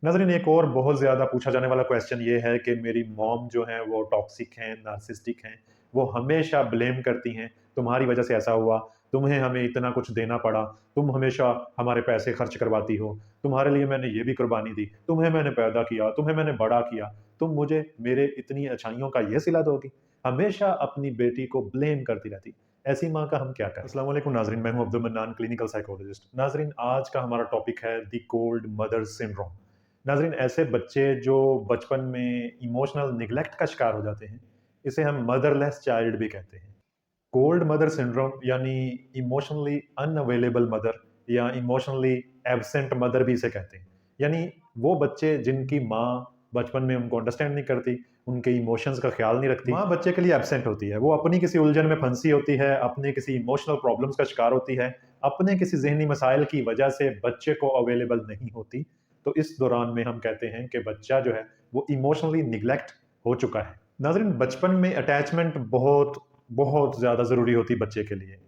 नाज़रीन, एक और बहुत ज़्यादा पूछा जाने वाला क्वेश्चन ये है कि मेरी मॉम जो हैं वो टॉक्सिक हैं, नार्सिसिस्टिक हैं। वो हमेशा ब्लेम करती हैं, तुम्हारी वज़ह से ऐसा हुआ, तुम्हें हमें इतना कुछ देना पड़ा, तुम हमेशा हमारे पैसे खर्च करवाती हो, तुम्हारे लिए मैंने ये भी कुर्बानी दी, तुम्हें मैंने पैदा किया, तुम्हें मैंने बड़ा किया, तुम मुझे मेरे इतनी अच्छाइयों का ये सिला दोगी? हमेशा अपनी बेटी को ब्लेम करती रहती। ऐसी माँ का हम क्या करें? अस्सलाम वालेकुम नाज़रीन, मैं हूँ अब्दुल मन्नान, क्लिनिकल साइकोलॉजिस्ट। नाज़रीन, आज का हमारा टॉपिक है द कोल्ड मदर सिंड्रोम। नाज़रीन, ऐसे बच्चे जो बचपन में इमोशनल निग्लेक्ट का शिकार हो जाते हैं, इसे हम मदरलेस चाइल्ड भी कहते हैं। कोल्ड मदर सिंड्रोम यानी इमोशनली अनअवेलेबल मदर या इमोशनली एब्सेंट मदर भी इसे कहते हैं। यानी वो बच्चे जिनकी माँ बचपन में उनको अंडरस्टैंड नहीं करती, उनके इमोशंस का ख्याल नहीं रखती। माँ बच्चे के लिए एब्सेंट होती है, वो अपनी किसी उलझन में फंसी होती है, अपने किसी इमोशनल प्रॉब्लम्स का शिकार होती है, अपने किसी जहनी मसाइल की वजह से बच्चे को अवेलेबल नहीं होती। तो इस दौरान में हम कहते हैं कि बच्चा जो है वो इमोशनली निग्लेक्ट हो चुका है। नाज़रीन, बचपन में अटैचमेंट बहुत बहुत ज़्यादा ज़रूरी होती है बच्चे के लिए।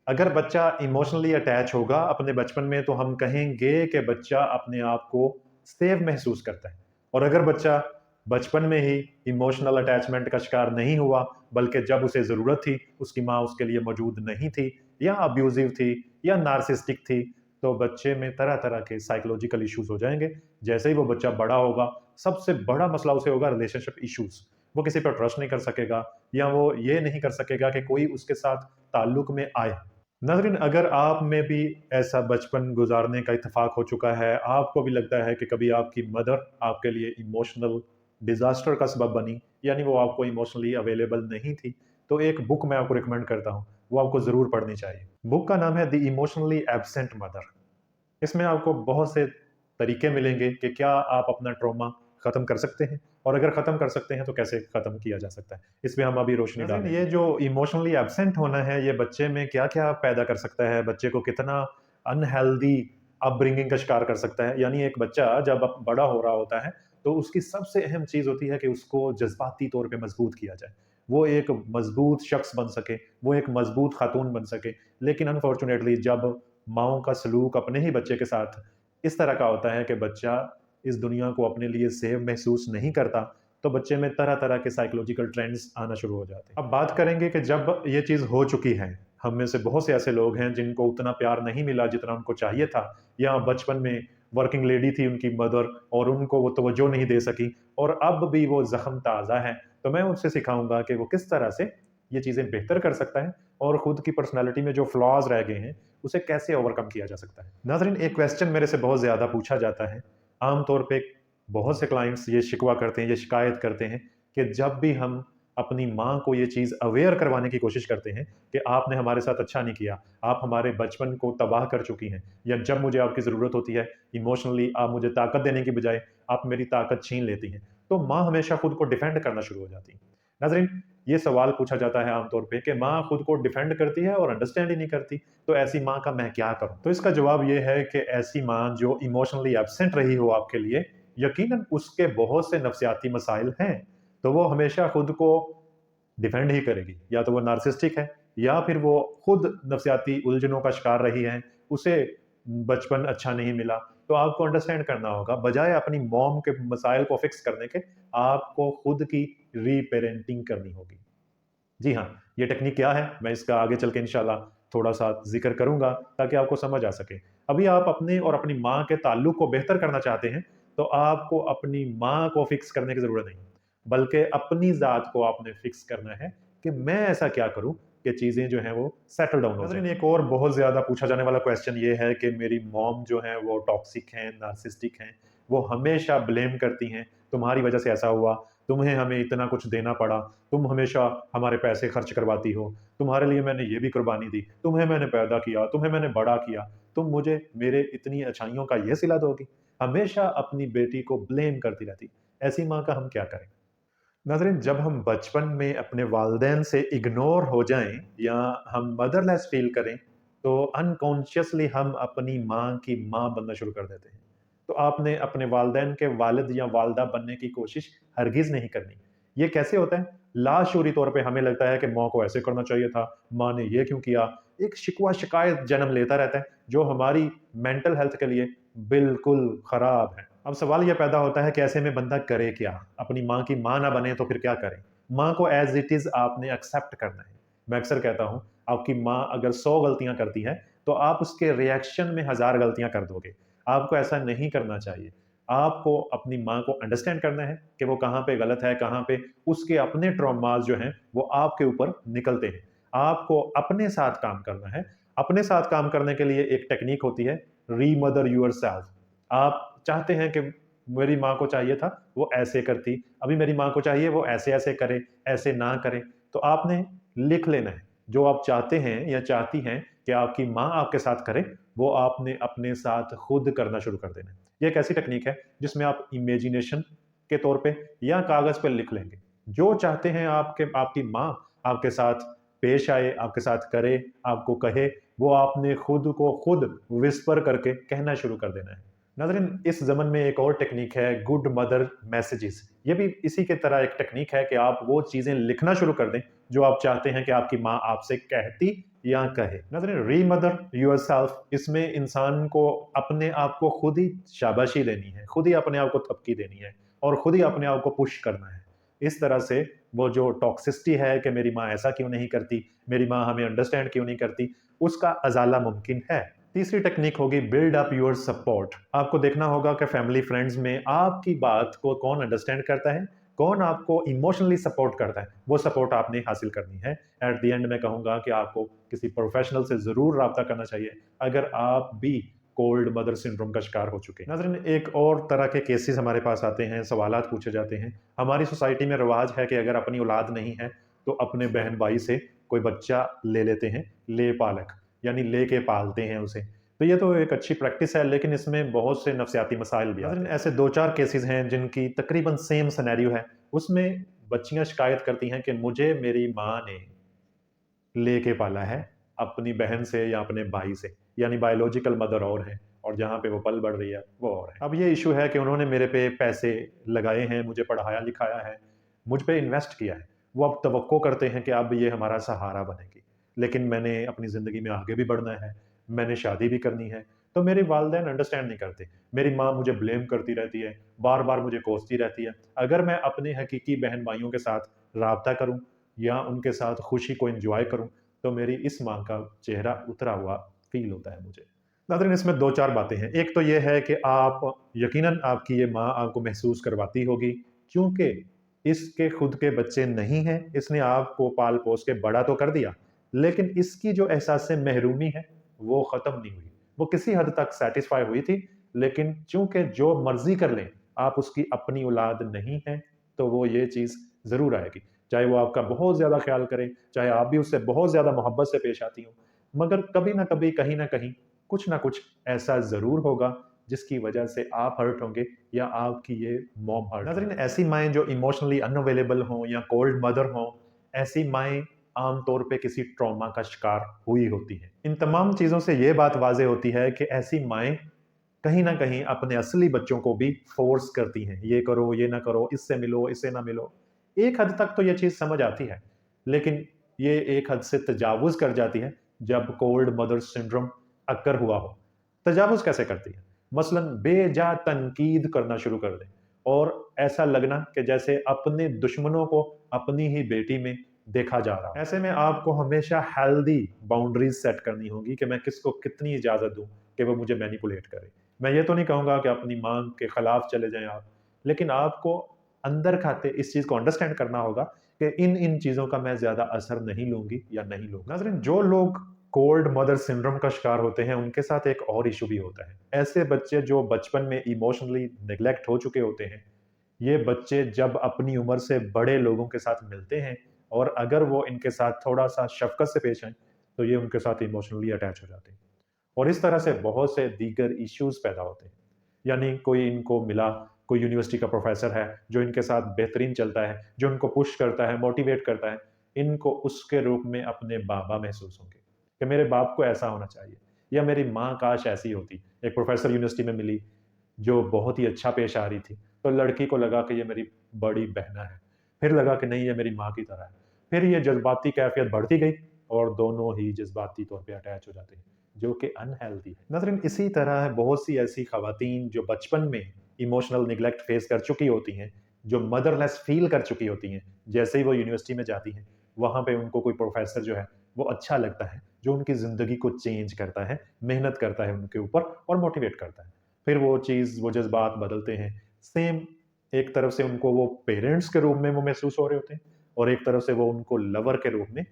अगर बच्चा इमोशनली अटैच होगा अपने बचपन में तो हम कहेंगे कि बच्चा अपने आप को सेफ महसूस करता है। और अगर बच्चा बचपन में ही इमोशनल अटैचमेंट का शिकार नहीं हुआ, बल्कि जब उसे ज़रूरत थी, उसकी माँ उसके लिए मौजूद नहीं थी या अब्यूज़िव थी या नार्सिसिस्टिक थी, तो बच्चे में तरह-तरह के साइकोलॉजिकल इश्यूज़ हो जाएँगे। जैसे ही वो बच्चा बड़ा होगा, सबसे बड़ा मसला उसे होगा रिलेशनशिप इश्यूज़। वो किसी पर ट्रस्ट नहीं कर सकेगा या वो ये नहीं कर सकेगा कि कोई उसके साथ ताल्लुक में आए। नाज़रीन, अगर आप में भी ऐसा बचपन गुज़ारने का इत्तेफ़ाक हो चुका है, आपको भी लगता है कि कभी आपकी मदर आपके लिए इमोशनल डिज़ास्टर का सबब बनी, यानी वो आपको इमोशनली अवेलेबल नहीं थी, तो एक बुक मैं आपको रिकमेंड करता हूँ, वो आपको ज़रूर पढ़नी चाहिए। बुक का नाम है द इमोशनली एब्सेंट मदर। इसमें आपको बहुत से तरीके मिलेंगे कि क्या आप अपना ट्रॉमा ख़त्म कर सकते हैं और अगर ख़त्म कर सकते हैं तो कैसे ख़त्म किया जा सकता है। इसमें हम अभी रोशनी डालेंगे। ये जो इमोशनली एब्सेंट होना है, ये बच्चे में क्या-क्या पैदा कर सकता है, बच्चे को कितना अनहेल्दी अपब्रिंगिंग का शिकार कर सकता है। यानी एक बच्चा जब बड़ा हो रहा होता है, तो उसकी सबसे अहम चीज़ होती है कि उसको जज़्बाती तौर पे मज़बूत किया जाए। वो एक मज़बूत शख़्स बन सके, वो एक मज़बूत ख़ातून बन सके। लेकिन अनफॉर्चुनेटली जब माँओं का सलूक अपने ही बच्चे के साथ इस तरह का होता है कि बच्चा इस दुनिया को अपने लिए सेफ महसूस नहीं करता, तो बच्चे में तरह-तरह के साइकोलॉजिकल ट्रेंड्स आना शुरू हो जाते हैं। अब बात करेंगे कि जब ये चीज़ हो चुकी है, हम में से बहुत से ऐसे लोग हैं जिनको उतना प्यार नहीं मिला जितना उनको चाहिए था, या बचपन में वर्किंग लेडी थी उनकी मदर और उनको वो तवज्जो नहीं दे सकी और अब भी वो ज़ख्म ताज़ा है, तो मैं उनसे सिखाऊँगा कि वो किस तरह से ये चीज़ें बेहतर कर सकता है और खुद की पर्सनैलिटी में जो फ्लॉज़ रह गए हैं, उसे कैसे ओवरकम किया जा सकता है। नाज़रीन, एक क्वेश्चन मेरे से बहुत ज़्यादा पूछा जाता है। आम तौर पे बहुत से क्लाइंट्स ये शिकवा करते हैं, ये शिकायत करते हैं कि जब भी हम अपनी माँ को ये चीज़ अवेयर करवाने की कोशिश करते हैं कि आपने हमारे साथ अच्छा नहीं किया, आप हमारे बचपन को तबाह कर चुकी हैं, या जब मुझे आपकी ज़रूरत होती है इमोशनली आप मुझे ताकत देने की बजाय आप मेरी ताकत छीन लेती हैं, तो माँ हमेशा खुद को डिफेंड करना शुरू हो जाती है। नाज़रीन, ये सवाल पूछा जाता है आमतौर पे कि माँ खुद को डिफेंड करती है और अंडरस्टैंड ही नहीं करती, तो ऐसी माँ का मैं क्या करूँ? तो इसका जवाब ये है कि ऐसी माँ जो इमोशनली एब्सेंट रही हो आपके लिए, यकीनन उसके बहुत से नफ्सियाती मसाइल हैं, तो वो हमेशा खुद को डिफेंड ही करेगी। या तो वो नार्सिसिस्टिक है या फिर वो खुद नफ्सियाती उलझनों का शिकार रही है, उसे बचपन अच्छा नहीं मिला। तो आपको अंडरस्टैंड करना होगा, बजाय अपनी मॉम के मसाइल को फिक्स करने के, आपको खुद की री-पेरेंटिंग करनी होगी। जी हाँ, ये टेक्नीक क्या है, मैं इसका आगे चल के इंशाल्लाह थोड़ा-सा ज़िक्र करूँगा ताकि आपको समझ आ सके। अभी आप अपने और अपनी माँ के ताल्लुक को बेहतर करना चाहते हैं, तो आपको अपनी माँ को फिक्स करने की ज़रूरत नहीं, बल्कि अपनी ज़ात को आपने फिक्स करना है कि मैं ऐसा क्या करूँ कि चीज़ें जो हैं वो सेटल डाउन हो जाएँ। नाज़रीन, एक और बहुत ज़्यादा पूछा जाने वाला क्वेश्चन ये है कि मेरी मॉम जो हैं वो टॉक्सिक हैं, नार्सिसिस्टिक हैं, वो हमेशा ब्लेम करती हैं, तुम्हारी वज़ह से ऐसा हुआ, तुम्हें हमें इतना कुछ देना पड़ा, तुम हमेशा हमारे पैसे खर्च करवाती हो, तुम्हारे लिए मैंने ये भी कुर्बानी दी, तुम्हें मैंने पैदा किया, तुम्हें मैंने बड़ा किया, तुम मुझे मेरे इतनी अच्छाइयों का ये सिला दोगी? हमेशा अपनी बेटी को ब्लेम करती रहती। ऐसी माँ का हम क्या करें? नाज़रीन, जब हम बचपन में अपने वालिदैन से इग्नोर हो जाएँ या हम मदरलेस फ़ील करें, तो अनकॉन्शियसली हम अपनी माँ की माँ बनना शुरू कर देते हैं। तो आपने अपने वालिदैन के वालिद या वालिदा बनने की कोशिश हरगिज़ नहीं करनी। ये कैसे होता है? लाशऊरी तौर पे हमें लगता है कि माँ को ऐसे करना चाहिए था, माँ ने ये क्यों किया? एक शिकवा-शिकायत जन्म लेता रहता है, जो हमारी मेंटल हेल्थ के लिए बिल्कुल ख़राब है। अब सवाल यह पैदा होता है कि ऐसे में बंदा करे क्या? अपनी माँ की माँ ना बने तो फिर क्या करे? माँ को एज़ इट इज़ आपने एक्सेप्ट करना है। मैं अक्सर कहता हूँ, आपकी माँ अगर 100 गलतियाँ करती है, तो आप उसके रिएक्शन में 1000 गलतियाँ कर दोगे। आपको ऐसा नहीं करना चाहिए। आपको अपनी माँ को अंडरस्टैंड करना है कि वो कहाँ पे गलत है, कहाँ पे उसके अपने ट्रॉमास जो हैं, वो आपके ऊपर निकलते हैं। आपको अपने साथ काम करना है। अपने साथ काम करने के लिए एक टेक्नीक होती है, रीमदर योरसेल्फ। आप चाहते हैं कि मेरी माँ को चाहिए था वो ऐसे करती, अभी मेरी माँ को चाहिए वो ऐसे-ऐसे करे, ऐसे ना करे। तो आपने लिख लेना है, जो आप चाहते हैं या चाहती हैं कि आपकी माँ आपके साथ करे, वो आपने अपने साथ खुद करना शुरू कर देना है। ये एक ऐसी टेक्नीक है जिसमें आप इमेजिनेशन के तौर पे या कागज़ पे लिख लेंगे। जो चाहते हैं आपकी माँ आपके साथ पेश आए, आपके साथ करे, आपको कहे, वो आपने खुद को खुद विस्पर करके कहना शुरू कर देना है। नाज़रीन, इस ज़मन में एक और टेक्नीक है गुड मदर मैसेजेस। ये भी इसी की तरह एक टेक्नीक है कि आप वो चीज़ें लिखना शुरू कर दें जो आप चाहते हैं कि आपकी माँ आपसे कहती या कहे। नाज़रीन, रीमदर योरसेल्फ, इसमें इंसान को अपने आप को खुद ही शाबाशी देनी है, खुद ही अपने आप को थपकी देनी है और खुद ही अपने आप को पुश करना है। इस तरह से वो जो टॉक्सिसिटी है कि मेरी माँ ऐसा क्यों नहीं करती, मेरी माँ हमें अंडरस्टैंड क्यों नहीं करती, उसका अज़ाला मुमकिन है। तीसरी टेक्निक होगी बिल्ड अप योर सपोर्ट। आपको देखना होगा कि फैमिली फ्रेंड्स में आपकी बात को कौन अंडरस्टैंड करता है, कौन आपको इमोशनली सपोर्ट करता है, वो सपोर्ट आपने हासिल करनी है। एट द एंड मैं कहूँगा कि आपको किसी प्रोफेशनल से ज़रूर राब्ता करना चाहिए अगर आप भी कोल्ड मदर सिंड्रोम का शिकार हो चुके हैं। नाज़रीन, एक और तरह के केसेस हमारे पास आते हैं, सवालात पूछे जाते हैं। हमारी सोसाइटी में रिवाज है कि अगर अपनी औलाद नहीं है तो अपने बहन भाई से कोई बच्चा ले लेते हैं, ले पालक, यानी लेके पालते हैं उसे। तो ये तो एक अच्छी प्रैक्टिस है, लेकिन इसमें बहुत से नफ्सियाती मसाइल भी आते हैं। ऐसे 2-4 केसेस हैं जिनकी तकरीबन सेम सिनेरियो है। उसमें बच्चियाँ शिकायत करती हैं कि मुझे मेरी माँ ने लेके पाला है, अपनी बहन से या अपने भाई से, यानी बायोलॉजिकल मदर और है और जहाँ पे वो पल बढ़ रही है, वो और है। अब ये इश्यू है कि उन्होंने मेरे पे पैसे लगाए हैं, मुझे पढ़ाया-लिखाया है, मुझ पे इन्वेस्ट किया है। वो अब तवक्को करते हैं कि अब ये हमारा सहारा बनेगी। लेकिन मैंने अपनी ज़िंदगी में आगे भी बढ़ना है, मैंने शादी भी करनी है, तो मेरे वालिदैन अंडरस्टैंड नहीं करते। मेरी माँ मुझे ब्लेम करती रहती है, बार-बार मुझे कोसती रहती है। अगर मैं अपने हकीकी बहन-भाइयों के साथ राब्ता करूँ या उनके साथ खुशी को एन्जॉय करूँ, तो मेरी इस माँ का चेहरा उतरा हुआ फ़ील होता है मुझे। नाज़रीन, इसमें 2-4 बातें हैं। एक तो ये है कि आप यकीनन आपकी ये माँ आपको महसूस करवाती होगी, क्योंकि इसके खुद के बच्चे नहीं हैं, इसने आपको पाल-पोस के बड़ा तो कर दिया, लेकिन इसकी जो एहसास महरूमी है, वो ख़त्म नहीं हुई। वो किसी हद तक सैटिस्फाई हुई थी, लेकिन चूँकि जो मर्ज़ी कर लें, आप उसकी अपनी औलाद नहीं हैं, तो वो ये चीज़ ज़रूर आएगी। चाहे वो आपका बहुत ज़्यादा ख़्याल करे, चाहे आप भी उससे बहुत ज़्यादा मोहब्बत से पेश आती हों, मगर कभी न कभी, कहीं न कहीं, कुछ न कुछ ऐसा ज़रूर होगा, जिसकी वजह से आप हर्ट होंगे या आपकी ये मॉम हर्ट। नाज़रीन, ऐसी माएँ जो इमोशनली अनअवेलेबल हों या कोल्ड मदर हों, ऐसी माएँ आम तौर पे किसी ट्रॉमा का शिकार हुई होती हैं। इन तमाम चीज़ों से ये बात वाज़ेह होती है कि ऐसी माएँ कहीं न कहीं अपने असली बच्चों को भी फ़ोर्स करती हैं, ये करो, ये ना करो, इससे मिलो, इससे ना मिलो। एक हद तक तो ये चीज़ समझ आती है, लेकिन ये एक हद से तजावुज़ कर जाती है जब कोल्ड मदर सिंड्रोम अक्कर हुआ हो। तजावुज़ कैसे करती है? मसलन बेजा तनकीद करना शुरू कर दें और ऐसा लगना कि जैसे अपने दुश्मनों को अपनी ही बेटी में देखा जा रहा हो। ऐसे में आपको हमेशा हेल्दी बाउंड्रीज़ सेट करनी होगी कि मैं किसको कितनी इजाज़त दूँ कि वो मुझे मैनिपुलेट करे। मैं ये तो नहीं कहूँगा कि अपनी माँ के खिलाफ चले जाएँ आप, लेकिन आपको अंदर खाते इस चीज़ को अंडरस्टैंड करना होगा कि इन चीज़ों का मैं ज़्यादा असर नहीं लूँगी या नहीं लूँगा। नाज़रीन, जो लोग कोल्ड मदर सिंड्रोम का शिकार होते हैं, उनके साथ एक और इश्यू भी होता है। ऐसे बच्चे जो बचपन में इमोशनली नेग्लेक्ट हो चुके होते हैं, ये बच्चे जब अपनी उम्र से बड़े लोगों के साथ मिलते हैं और अगर वो इनके साथ थोड़ा-सा शफ़क़त से पेश आएँ, तो ये उनके साथ इमोशनली अटैच हो जाते हैं। और इस तरह से बहुत से दीगर इश्यूज़ पैदा होते हैं। यानी कोई इनको मिला, कोई यूनिवर्सिटी का प्रोफ़ेसर है, जो इनके साथ बेहतरीन चलता है, जो इनको पुश करता है, मोटिवेट करता है, इनको उसके रूप में अपने बाबा महसूस होंगे, कि मेरे बाप को ऐसा होना चाहिए या मेरी माँ काश ऐसी होती। एक प्रोफ़ेसर यूनिवर्सिटी में मिली, जो बहुत ही अच्छा पेश आ रही थी, तो लड़की को लगा कि ये मेरी बड़ी बहना है, फिर लगा कि नहीं ये मेरी माँ की तरह है। फिर ये जज़्बाती कैफ़ियत बढ़ती गई और दोनों ही जज़्बाती तौर पे अटैच हो जाते हैं। जो कि अनहेल्दी है। नाज़रीन, इसी तरह बहुत सी ऐसी ख़वातीन जो बचपन में इमोशनल निग्लेक्ट फेस कर चुकी होती हैं, जो मदरलेस फ़ील कर चुकी होती हैं, जैसे ही वो यूनिवर्सिटी में जाती हैं, वहाँ पे उनको कोई प्रोफ़ेसर जो है, वो अच्छा लगता है, जो उनकी ज़िंदगी को चेंज करता है, मेहनत करता है उनके ऊपर और मोटिवेट करता है। फिर वो चीज़, वो जज़्बात बदलते हैं। सेम एक तरफ से उनको वो पेरेंट्स के रूप में वो महसूस हो रहे होते हैं और एक तरफ से वो उनको लवर के रूप में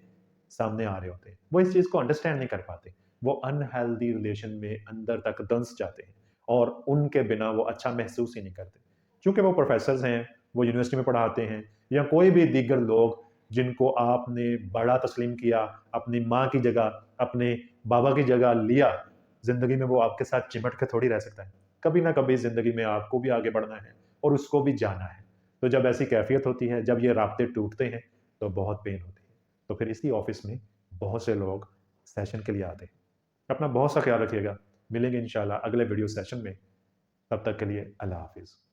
सामने आ रहे होते हैं। वो इस चीज़ को अंडरस्टैंड नहीं कर पाते। वो अनहेल्दी रिलेशन में अंदर तक दंस जाते हैं और उनके बिना वो अच्छा महसूस ही नहीं करते। चूँकि वो प्रोफ़ेसर्स हैं, वो यूनिवर्सिटी में पढ़ाते हैं या कोई भी दीगर लोग जिनको आपने बड़ा तस्लीम किया, अपनी माँ की जगह, अपने बाबा की जगह लिया, ज़िंदगी में वो आपके साथ चिमट के थोड़ी रह सकता है। कभी ना कभी ज़िंदगी में आपको भी आगे बढ़ना है और उसको भी जाना है। तो जब ऐसी कैफ़ियत होती है, जब ये राब्ते टूटते हैं, तो बहुत पेन होती है। तो फिर इसी ऑफ़िस में बहुत से लोग सेशन के लिए आते हैं। अपना बहुत सा ख्याल रखिएगा। मिलेंगे इंशाल्लाह अगले वीडियो सेशन में। तब तक के लिए अल्लाह हाफ़िज़।